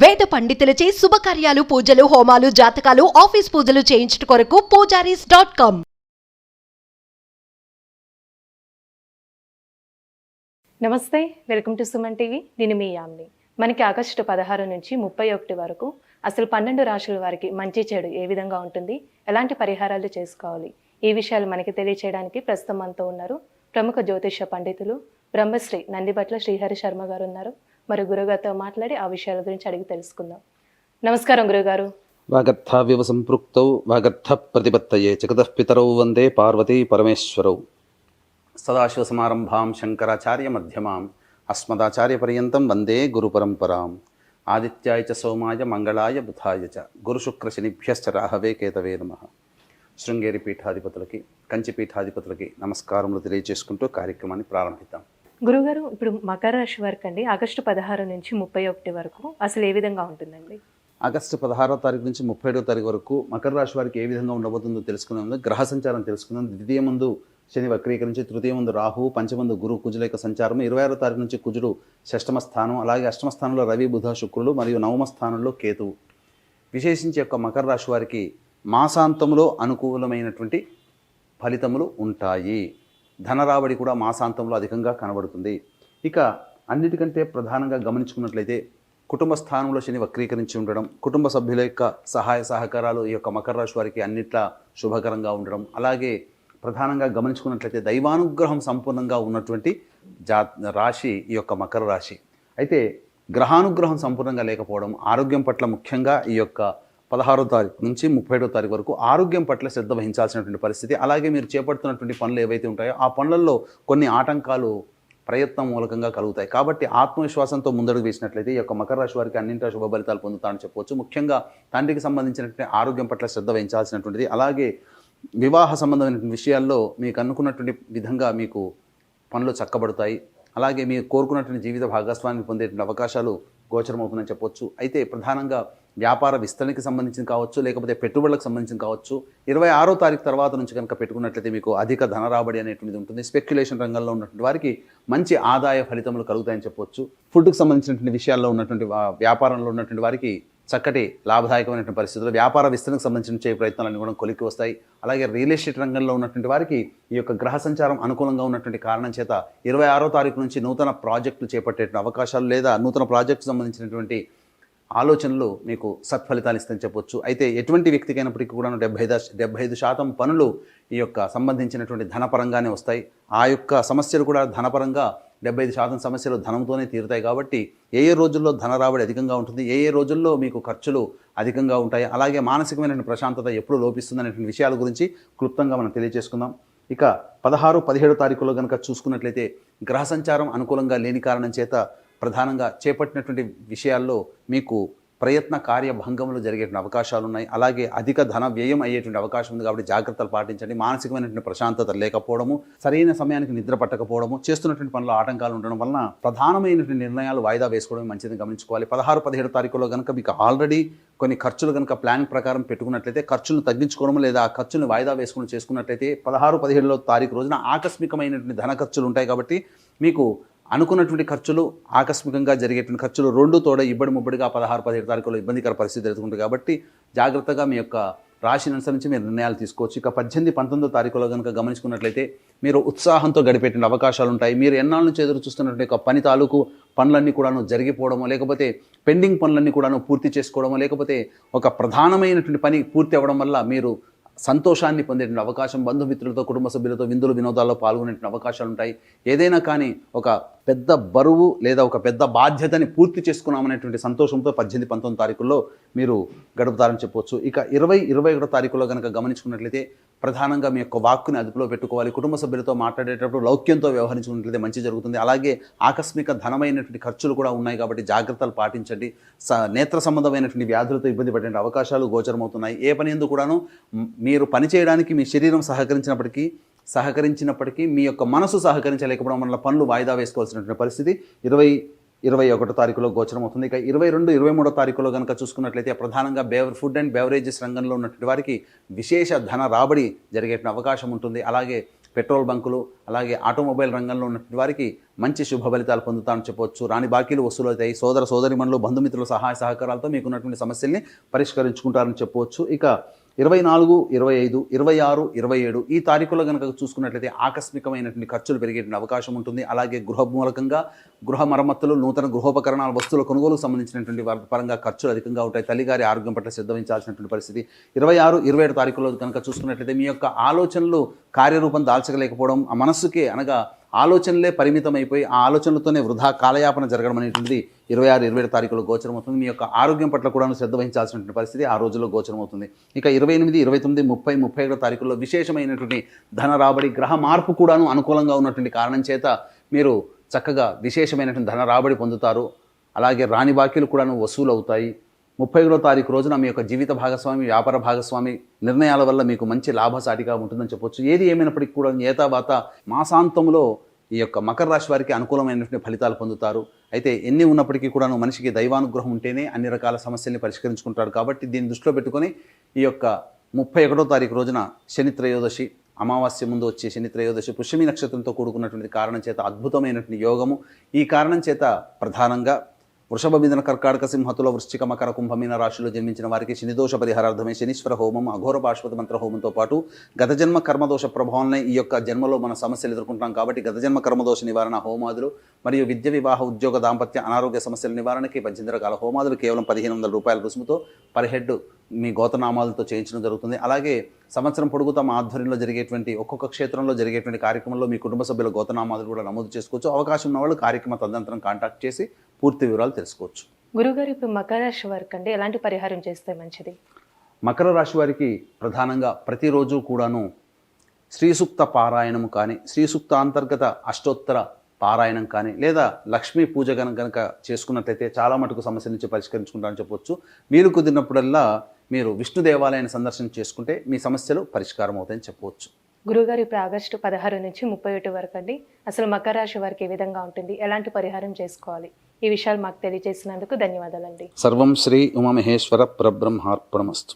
వేద పండితులచే శుభకార్యాలు పూజలు హోమాలు జాతకాలు ఆఫీస్ పూజలు చేయించుట కొరకు పూజారీస్.com. నమస్తే, వెల్కమ్ టు సుమన్ టీవీ. నేను మీ యామ్ని. మనకి ఆగస్టు 16 నుంచి 31 వరకు అసలు 12 రాశుల వారికి మంచి చెడు ఏ విధంగా ఉంటుంది, ఎలాంటి పరిహారాలు చేసుకోవాలి, ఈ విషయాలు మనకి తెలియచేయడానికి ప్రస్తుతం మనతో ఉన్నారు ప్రముఖ జ్యోతిష పండితులు బ్రహ్మశ్రీ నందిబట్ల శ్రీహరి శర్మ గారు ఉన్నారు. మరి గురుగారితో మాట్లాడి ఆ విషయాల గురించి అడిగి తెలుసుకుందాం. నమస్కారం గురుగారు. వాగర్థావ్యవ సంపృక్తౌ వాగర్థ ప్రతిపత్తయే జగతః పితరౌ వందే పార్వతీ పరమేశ్వరౌ. సదాశివ సమారంభాం శంకరాచార్య మధ్యమాం అస్మదాచార్య పర్యంతం వందే గురు పరంపరాం. ఆదిత్యాయ చ సోమాయ మంగళాయ బుధాయ చ గురు శుక్ర శనిభ్యశ్చ రాహవే కేతవే నమః. శృంగేరి పీఠాధిపతులకి, కంచి పీఠాధిపతులకి నమస్కారములు తెలియజేసుకుంటూ కార్యక్రమాన్ని ప్రారంభిద్దాం. గురుగారు, ఇప్పుడు మకర రాశి వరకు అండి ఆగస్టు 16 నుంచి 31 వరకు అసలు ఏ విధంగా ఉంటుందండి? ఆగస్టు 16వ తారీఖు నుంచి 31వ తారీఖు వరకు మకర రాశి వారికి ఏ విధంగా ఉండబోతుందో తెలుసుకునే ముందు గ్రహ సంచారం తెలుసుకుందాం. ద్వితీయ ముందు శని వక్రీకరించి, తృతీయ ముందు రాహువు, పంచమందు గురు కుజుల యొక్క సంచారం. 26వ తారీఖు నుంచి కుజుడు షష్టమ స్థానం, అలాగే అష్టమ స్థానంలో రవి బుధ శుక్రుడు మరియు నవమ స్థానంలో కేతువు. విశేషించి యొక్క మకర రాశి వారికి మాసాంతంలో అనుకూలమైనటువంటి ఫలితములు ఉంటాయి. ధన రాబడి కూడా మాసాంతంలో అధికంగా కనబడుతుంది. ఇక అన్నిటికంటే ప్రధానంగా గమనించుకున్నట్లయితే కుటుంబ స్థానంలో శని వక్రీకరించి ఉండడం, కుటుంబ సభ్యుల యొక్క సహాయ సహకారాలు ఈ యొక్క మకర రాశి వారికి అన్నిట్లా శుభకరంగా ఉండడం, అలాగే ప్రధానంగా గమనించుకున్నట్లయితే దైవానుగ్రహం సంపూర్ణంగా ఉన్నటువంటి రాశి ఈ యొక్క మకర రాశి. అయితే గ్రహానుగ్రహం సంపూర్ణంగా లేకపోవడం, ఆరోగ్యం పట్ల ముఖ్యంగా ఈ యొక్క 16వ తారీఖు నుంచి 31వ తారీఖు వరకు ఆరోగ్యం పట్ల శ్రద్ధ వహించాల్సినటువంటి పరిస్థితి. అలాగే మీరు చేపడుతున్నటువంటి పనులు ఏవైతే ఉంటాయో ఆ పనులలో కొన్ని ఆటంకాలు ప్రయత్నం మూలకంగా కలుగుతాయి. కాబట్టి ఆత్మవిశ్వాసంతో ముందడుగు వేసినట్లయితే ఈ యొక్క మకర రాశి వారికి అన్నింటా శుభ ఫలితాలు పొందుతారని చెప్పవచ్చు. ముఖ్యంగా తండ్రికి సంబంధించినటువంటి ఆరోగ్యం పట్ల శ్రద్ధ వహించాల్సినటువంటిది. అలాగే వివాహ సంబంధమైనటువంటి విషయాల్లో మీకు అనుకున్నటువంటి విధంగా మీకు పనులు చక్కబడతాయి. అలాగే మీరు కోరుకున్నటువంటి జీవిత భాగస్వామిని పొందేటువంటి అవకాశాలు గోచరమవుతుందని చెప్పవచ్చు. అయితే ప్రధానంగా వ్యాపార విస్తరణకి సంబంధించిన కావచ్చు, లేకపోతే పెట్టుబడులకు సంబంధించిన కావచ్చు, 26వ తారీఖు తర్వాత నుంచి కనుక పెట్టుకున్నట్లయితే మీకు అధిక ధన రాబడి అనేటువంటిది ఉంటుంది. స్పెక్యులేషన్ రంగంలో ఉన్నటువంటి వారికి మంచి ఆదాయ ఫలితములు కలుగుతాయని చెప్పవచ్చు. ఫుడ్కి సంబంధించినటువంటి విషయాల్లో ఉన్నటువంటి వ్యాపారంలో ఉన్నటువంటి వారికి చక్కటి లాభదాయకమైనటువంటి పరిస్థితులు, వ్యాపార విస్తరణకు సంబంధించిన చేయ ప్రయత్నాలన్నీ కూడా కొలిక్కి వస్తాయి. అలాగే రియల్ ఎస్టేట్ రంగంలో ఉన్నటువంటి వారికి ఈ యొక్క గ్రహ సంచారం అనుకూలంగా ఉన్నటువంటి కారణం చేత 26వ తారీఖు నుంచి నూతన ప్రాజెక్టులు చేపట్టే అవకాశాలు లేదా నూతన ప్రాజెక్టు సంబంధించినటువంటి ఆలోచనలు మీకు సత్ఫలితాలు ఇస్తాయని చెప్పొచ్చు. అయితే ఎటువంటి వ్యక్తికైనప్పటికీ కూడా 75% పనులు ఈ యొక్క సంబంధించినటువంటి ధనపరంగానే వస్తాయి. ఆ యొక్క సమస్యలు కూడా ధనపరంగా 75% సమస్యలు ధనంతోనే తీరుతాయి. కాబట్టి ఏ రోజుల్లో ధన రాబడి అధికంగా ఉంటుంది, ఏ రోజుల్లో మీకు ఖర్చులు అధికంగా ఉంటాయి, అలాగే మానసికమైనటువంటి ప్రశాంతత ఎప్పుడు లోపిస్తుందనేటువంటి విషయాల గురించి క్లుప్తంగా మనం తెలియజేసుకుందాం. ఇక 16, 17 తారీఖులో కనుక చూసుకున్నట్లయితే గ్రహ సంచారం అనుకూలంగా లేని కారణం చేత ప్రధానంగా చేపట్టినటువంటి విషయాల్లో మీకు ప్రయత్న కార్యభంగములు జరిగేటువంటి అవకాశాలు ఉన్నాయి. అలాగే అధిక ధన వ్యయం అయ్యేటువంటి అవకాశం ఉంది. కాబట్టి జాగ్రత్తలు పాటించండి. మానసికమైనటువంటి ప్రశాంతత లేకపోవడము, సరైన సమయానికి నిద్ర పట్టకపోవడము, చేస్తున్నటువంటి పనులు ఆటంకాలు ఉండడం వలన ప్రధానమైనటువంటి నిర్ణయాలు వాయిదా వేసుకోవడం మంచిదని గమనించుకోవాలి. 16, 17 తారీఖులో కనుక మీకు ఆల్రెడీ కొన్ని ఖర్చులు కనుక ప్లాన్ ప్రకారం పెట్టుకున్నట్లయితే ఖర్చులను తగ్గించుకోవడం లేదా ఆ ఖర్చులను వాయిదా వేసుకుని చేసుకున్నట్లయితే 16, 17 తారీఖు రోజున ఆకస్మికమైనటువంటి ధన ఖర్చులు ఉంటాయి. కాబట్టి మీకు అనుకున్నటువంటి ఖర్చులు, ఆకస్మికంగా జరిగేటువంటి ఖర్చులు రెండు తోడ ఇబ్బడి ముబ్బడిగా 16, 17 తారీఖులో ఇబ్బందికర పరిస్థితి ఎదుర్కొంటుంది. కాబట్టి జాగ్రత్తగా మీ యొక్క రాశిని అనుసరించి మీరు నిర్ణయాలు తీసుకోవచ్చు. ఇక 18, 19 తారీఖులో కనుక గమనించుకున్నట్లయితే మీరు ఉత్సాహంతో గడిపేటువంటి అవకాశాలు ఉంటాయి. మీరు ఎన్నాళ్ళ నుంచి ఎదురు చూస్తున్నటువంటి ఒక పని తాలూకు పనులన్నీ కూడాను జరిగిపోవడమో, లేకపోతే పెండింగ్ పనులన్నీ కూడాను పూర్తి చేసుకోవడమో, లేకపోతే ఒక ప్రధానమైనటువంటి పని పూర్తి అవ్వడం వల్ల మీరు సంతోషాన్ని పొందేటువంటి అవకాశం, బంధుమిత్రులతో కుటుంబ సభ్యులతో విందులు వినోదాల్లో పాల్గొనేటువంటి అవకాశాలు ఉంటాయి. ఏదైనా కానీ ఒక పెద్ద బరువు లేదా ఒక పెద్ద బాధ్యతని పూర్తి చేసుకున్నామనేటువంటి సంతోషంతో 18, 19 తారీఖుల్లో మీరు గడుపుతారని చెప్పవచ్చు. ఇక 20, 21 తారీఖులో కనుక గమనించుకున్నట్లయితే ప్రధానంగా మీ యొక్క వాక్కుని అదుపులో పెట్టుకోవాలి. కుటుంబ సభ్యులతో మాట్లాడేటప్పుడు లౌక్యంతో వ్యవహరించుకున్నట్లయితే మంచి జరుగుతుంది. అలాగే ఆకస్మిక ధనమైనటువంటి ఖర్చులు కూడా ఉన్నాయి. కాబట్టి జాగ్రత్తలు పాటించండి. నేత్ర సంబంధమైనటువంటి వ్యాధులతో ఇబ్బంది పడే అవకాశాలు గోచరమవుతున్నాయి. ఏ పని ఎందుకు కూడాను మీరు పని చేయడానికి మీ శరీరం సహకరించినప్పటికీ మీ యొక్క మనసు సహకరించలేకపోవడం వల్ల పనులు వాయిదా వేసుకోవాల్సినటువంటి పరిస్థితి 20, 21 తారీఖులో గోచరం అవుతుంది. ఇక 22, 23 తారీఖులో కనుక చూసుకున్నట్లయితే ప్రధానంగా ఫుడ్ అండ్ బెవరేజెస్ రంగంలో ఉన్నటువంటి వారికి విశేష ధన రాబడి జరిగే అవకాశం ఉంటుంది. అలాగే పెట్రోల్ బంకులు అలాగే ఆటోమొబైల్ రంగంలో ఉన్నటువంటి వారికి మంచి శుభ ఫలితాలు పొందుతామని చెప్పవచ్చు. రాని బాకీలు వసూలు అవుతాయి. సోదర సోదరిమణులు బంధుమిత్రుల సహాయ సహకారాలతో మీకున్నటువంటి సమస్యల్ని పరిష్కరించుకుంటారని చెప్పవచ్చు. ఇక 24, 25, 26, 27 ఈ తారీఖులో కనుక చూసుకున్నట్లయితే ఆకస్మికమైనటువంటి ఖర్చులు పెరిగేటువంటి అవకాశం ఉంటుంది. అలాగే గృహ మూలకంగా గృహ మరమ్మతులు, నూతన గృహోపకరణాల వస్తువుల కొనుగోలుకు సంబంధించినటువంటి వారి పరంగా ఖర్చులు అధికంగా ఉంటాయి. తల్లిగారి ఆరోగ్యం పట్ల శ్రద్ధ వహించాల్సినటువంటి పరిస్థితి. 26, 27 తారీఖులో కనుక చూసుకున్నట్లయితే మీ యొక్క ఆలోచనలు కార్యరూపం దాల్చలేకపోవడం, ఆ మనస్సుకి అనగా ఆలోచనలే పరిమితమైపోయి ఆ ఆలోచనలతోనే వృధా కాలయాపన జరగడం అనేటువంటిది 26, 27 తారీఖులో గోచరమవుతుంది. మీ యొక్క ఆరోగ్యం పట్ల కూడా శ్రద్ధ వహించాల్సినటువంటి పరిస్థితి ఆ రోజుల్లో గోచరమవుతుంది. ఇక 28, 29, 30, 31 తారీఖుల్లో విశేషమైనటువంటి ధన రాబడి, గ్రహ మార్పు కూడాను అనుకూలంగా ఉన్నటువంటి కారణం చేత మీరు చక్కగా విశేషమైనటువంటి ధన రాబడి పొందుతారు. అలాగే రాని బాకీలు కూడాను వసూలు అవుతాయి. 31వ తారీఖు రోజున మీ యొక్క జీవిత భాగస్వామి, వ్యాపార భాగస్వామి నిర్ణయాల వల్ల మీకు మంచి లాభసాటిగా ఉంటుందని చెప్పొచ్చు. ఏది ఏమైనప్పటికీ కూడా ఏతావాత మాసాంతంలో ఈ యొక్క మకర రాశి వారికి అనుకూలమైనటువంటి ఫలితాలు పొందుతారు. అయితే ఎన్ని ఉన్నప్పటికీ కూడాను మనిషికి దైవానుగ్రహం ఉంటేనే అన్ని రకాల సమస్యల్ని పరిష్కరించుకుంటారు. కాబట్టి దీన్ని దృష్టిలో పెట్టుకొని ఈ యొక్క 31వ తారీఖు రోజున శని త్రయోదశి, అమావాస్య ముందు వచ్చే శని త్రయోదశి పుష్యమి నక్షత్రంతో కూడుకున్నటువంటి కారణం చేత అద్భుతమైనటువంటి యోగము. ఈ కారణం చేత ప్రధానంగా వృషభ, మిథున, కర్కాటక, సింహతుల, వృశ్చిక, మకర, కుంభమీన రాశిలో జన్మించిన వారికి శనిదోష పరిహారార్థమే శనీశ్వర హోమం, అఘోర పాశ్వత మంత్ర హోమంతో పాటు గత జన్మ కర్మదోష ప్రభావాలనే ఈ యొక్క జన్మలో మన సమస్యలు ఎదుర్కొంటాం. కాబట్టి గత జన్మ కర్మదోష నివారణ హోమాదులు మరియు విద్య, వివాహ, ఉద్యోగ, దాంపత్య, అనారోగ్య సమస్యల నివారణకి 18 రకాల హోమాదులు కేవలం 1500 రూపాయల రుసుముతో పర్ హెడ్ మీ గోతనామాలతో చేయించడం జరుగుతుంది. అలాగే సంవత్సరం పొడుగుతా మా ఆధ్వర్యంలో జరిగేటువంటి ఒక్కొక్క క్షేత్రంలో జరిగేటువంటి కార్యక్రమంలో మీ కుటుంబ సభ్యుల గోతనామాలు కూడా నమోదు చేసుకోవచ్చు. అవకాశం ఉన్న వాళ్ళు కార్యక్రమ తదనంతరం కాంటాక్ట్ చేసి పూర్తి వివరాలు తెలుసుకోవచ్చు. గురుగారు, ఇప్పుడు మకర రాశి వారికి అంటే ఎలాంటి పరిహారం చేస్తే మంచిది? మకర రాశి వారికి ప్రధానంగా ప్రతిరోజు కూడాను శ్రీ సూక్త పారాయణము కానీ, శ్రీ సూక్త అంతర్గత అష్టోత్తర పారాయణం కానీ, లేదా లక్ష్మీ పూజ కనుక చేసుకున్నట్లయితే చాలా మటుకు సమస్య నుంచి పరిష్కరించుకుంటారని చెప్పొచ్చు. మీరు కుదిరినప్పుడల్లా మీరు విష్ణు దేవాలయాన్ని సందర్శన చేసుకుంటే మీ సమస్యలు పరిష్కారం అవుతాయని చెప్పవచ్చు. గురుగారు, ఇప్పుడు ఆగస్టు 16 నుంచి 31 వరకు అండి అసలు మకర రాశి వారికి ఏ విధంగా ఉంటుంది, ఎలాంటి పరిహారం చేసుకోవాలి, ఈ విషయాలు మాకు తెలియజేసినందుకు ధన్యవాదాలండి. సర్వం శ్రీ ఉమామహేశ్వర పరబ్రహ్మార్పణమస్తు.